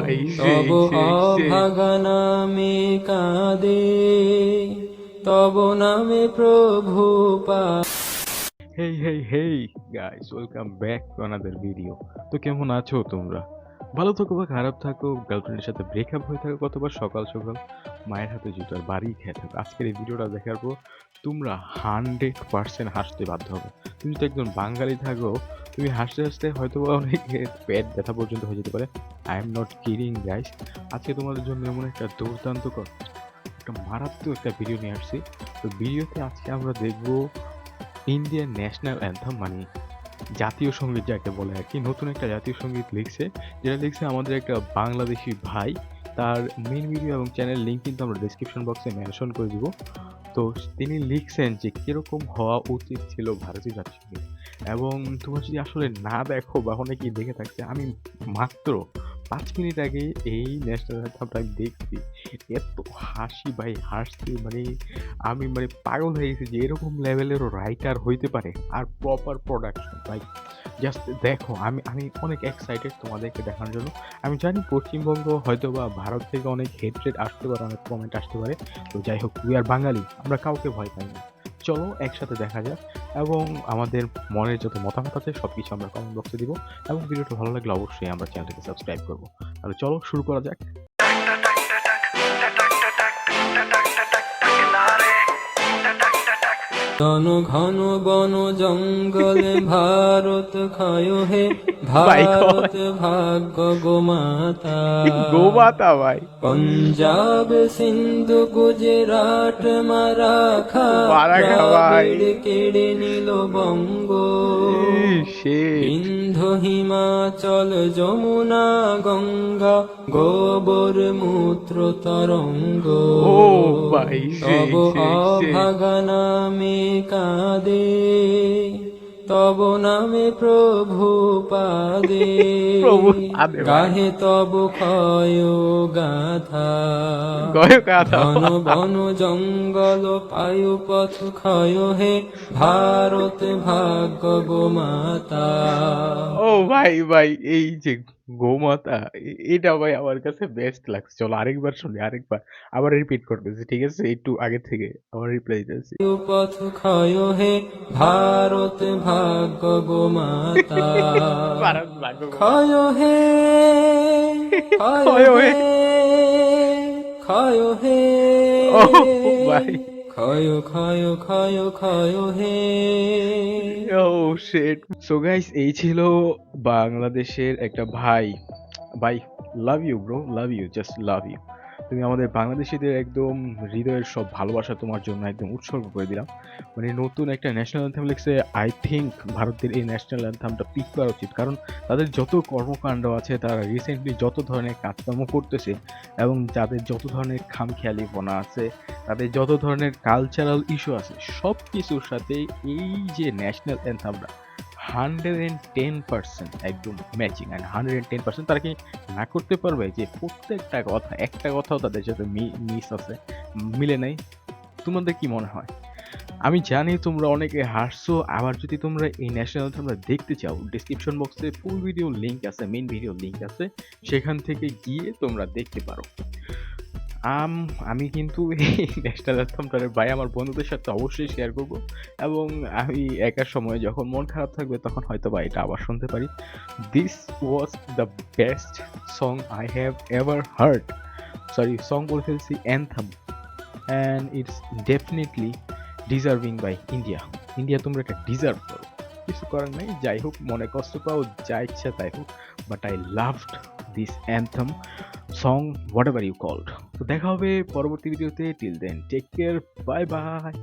ভাই তব সেই সেই সেই অভাগা নামে কাঁদে, তব নামে প্রভু পা। Hey hey hey guys, welcome back to another video. তো কেমন আছো তোমরা? ভালো থাকো বা খারাপ থাকো, গার্লফ্রেন্ডের সাথে ব্রেকআপ হয়ে থাকো, কতবা সকাল সকাল মায়ের হাতে জুতার বাড়ি খেয়ে থাকো, আজকের এই ভিডিওটা দেখার পর তোমরা 100% হাসতে বাধ্য হবে। তুমি যদি একজন বাঙালি থাকো, তুমি হাসতে হাসতে হয়তো বা অনেকের পেট ব্যথা পর্যন্ত হয়ে যেতে পারে। I am not kidding guys. আজকে তোমাদের জন্য এমন একটা দুর্দান্ত একটা মারাত্মক একটা ভিডিও নিয়ে আসছি। তো ভিডিওতে আজকে আমরা দেখবো ইন্ডিয়ান ন্যাশনাল অ্যান্থাম, মানে জাতীয় সঙ্গীত যাকে বলে আর কি, নতুন একটা জাতীয় সঙ্গীত লিখছে, যেটা লিখছে আমাদের একটা বাংলাদেশি ভাই। তার মেন ভিডিও এবং চ্যানেল লিঙ্ক কিন্তু আমরা ডিসক্রিপশন বক্সে মেনশন করে দিব। তো তিনি লিখছেন যে কিরকম হওয়া উচিত ছিল ভারতীয় জাতীয় সঙ্গীত। এবং তোমরা যদি আসলে না দেখো বা অনেকেই দেখে থাকছে, আমি মাত্র 5 মিনিট আগে এই ন্যাশনাল অ্যান্থামটা আমি দেখছি। এত হাসি ভাই, হাসছি মানে আমি মানে পাগল হয়ে গেছি যে এরকম লেভেলেরও রাইটার হইতে পারে, আর প্রপার প্রোডাকশন ভাই। জাস্ট দেখো, আমি আমি অনেক এক্সাইটেড তোমাদেরকে দেখানোর জন্য। আমি জানি পশ্চিমবঙ্গ হয়তো বা ভারত থেকে অনেক হেট্রেড আসতে পারে, অনেক কমেন্ট আসতে পারে। তো যাই হোক, উই আর বাঙালি, আমরা কাউকে ভয় পাই না। চলো একসাথে দেখা যাক, এবং আমাদের মনের যত মতামত আছে সবকিছু আমরা কমেন্ট বক্সে দিব। এবং ভিডিওটা ভালো লাগলে অবশ্যই আমরা চ্যানেলটাকে সাবস্ক্রাইব করবো। তাহলে চলো শুরু করা যাক। জন ঘন বন জঙ্গলে ভারত ক্ষয় হে, ভাই ভারত কয় ভাগ্য গোমাতা। গোমাতা ভাই, পঞ্জাব সিন্ধু গুজরাট মারাঠা, মারাঠা ভাই, দ্রাবিড় কেড়ে নিল বঙ্গ। শেট। বিন্ধ্য হিমাচল যমুনা গঙ্গা, গোবর মূত্র তরঙ্গ। ও ভাই, তব সেই সেই সেই অভাগা নামে কাঁদে, তব নামে প্রভু পাদে। প্রভু আদে ভাই, গাহে তব ক্ষয় গাথা, গয় কথা ঘন বন জঙ্গল পায়ু পথ ক্ষয় হে, ভারত ভাগ্য গোমাতা। ও ভাই ভাই, এই যে গোমাতা, এটা ভাই আমার কাছে বেস্ট লাগছে। চলো আরেকবার শুনি, আরেকবার আবার রিপিট করতেছি, ঠিক আছে? একটু আগে থেকে আবার রিপ্লাই দিতেছি। পথ ক্ষয় হে, ভারত ভাগ্য গোমাতা। ভারত ভাগ্য গোমাতা। ক্ষয় হে, ক্ষয় কয় হে, হয়ে, ক্ষয় হে, ও ভাই, ক্ষয় ক্ষয় ক্ষয় ক্ষয় হে। Oh shit. সো গাইস, এই ছিল বাংলাদেশের একটা ভাই। ভাই, love you bro, love you, just love you. তুমি আমাদের বাংলাদেশিদের একদম হৃদয়ের সব ভালোবাসা তোমার জন্য একদম উৎসর্গ করে দিলাম। মানে নতুন একটা ন্যাশনাল অ্যান্থাম লিখছে। আই থিঙ্ক ভারতের এই ন্যাশনাল অ্যান্থামটা পিক করা উচিত, কারণ তাদের যত কর্মকাণ্ড আছে, তারা রিসেন্টলি যত ধরনের কাজকর্ম করতেছে, এবং যাদের যত ধরনের খামখেয়ালিপনা আছে, তাদের যত ধরনের কালচারাল ইস্যু আছে, সব কিছুর সাথে এই যে ন্যাশনাল অ্যান্থামটা 110% একদম ম্যাচিং। অ্যান্ড 110% তারা কি না করতে পারবে যে প্রত্যেকটা কথা, একটা কথাও তাদের সাথে মিস আছে, মিলে নাই? তোমাদের কি মনে হয়? আমি জানি তোমরা অনেকে হাসছো। আবার যদি তোমরা এই ন্যাশনাল অ্যান্থেমটা দেখতে চাও, ডিসক্রিপশন বক্সে ফুল ভিডিও লিংক আছে, মেইন ভিডিও লিংক আছে, সেখান থেকে গিয়ে তোমরা দেখতে পারো। আমি কিন্তু এই ন্যাশনাল অ্যান্থেমটারে ভাই আমার বন্ধুদের সাথে অবশ্যই শেয়ার করব, এবং আমি একার সময় যখন মন খারাপ থাকবে তখন হয়তো বা এটা আবার শুনতে পারি। This was the best song I have ever heard. Sorry, song বলে ফেলছি, anthem. And it's definitely deserving by India. India, তোমরা এটা ডিজার্ভ করো, কিছু করার নাই। যাই হোক, মনে কষ্ট পাও, যা ইচ্ছা তাই হোক, but I loved this anthem song, whatever you called. তো দেখা হবে পরবর্তী ভিডিওতে। Till then take care, bye by.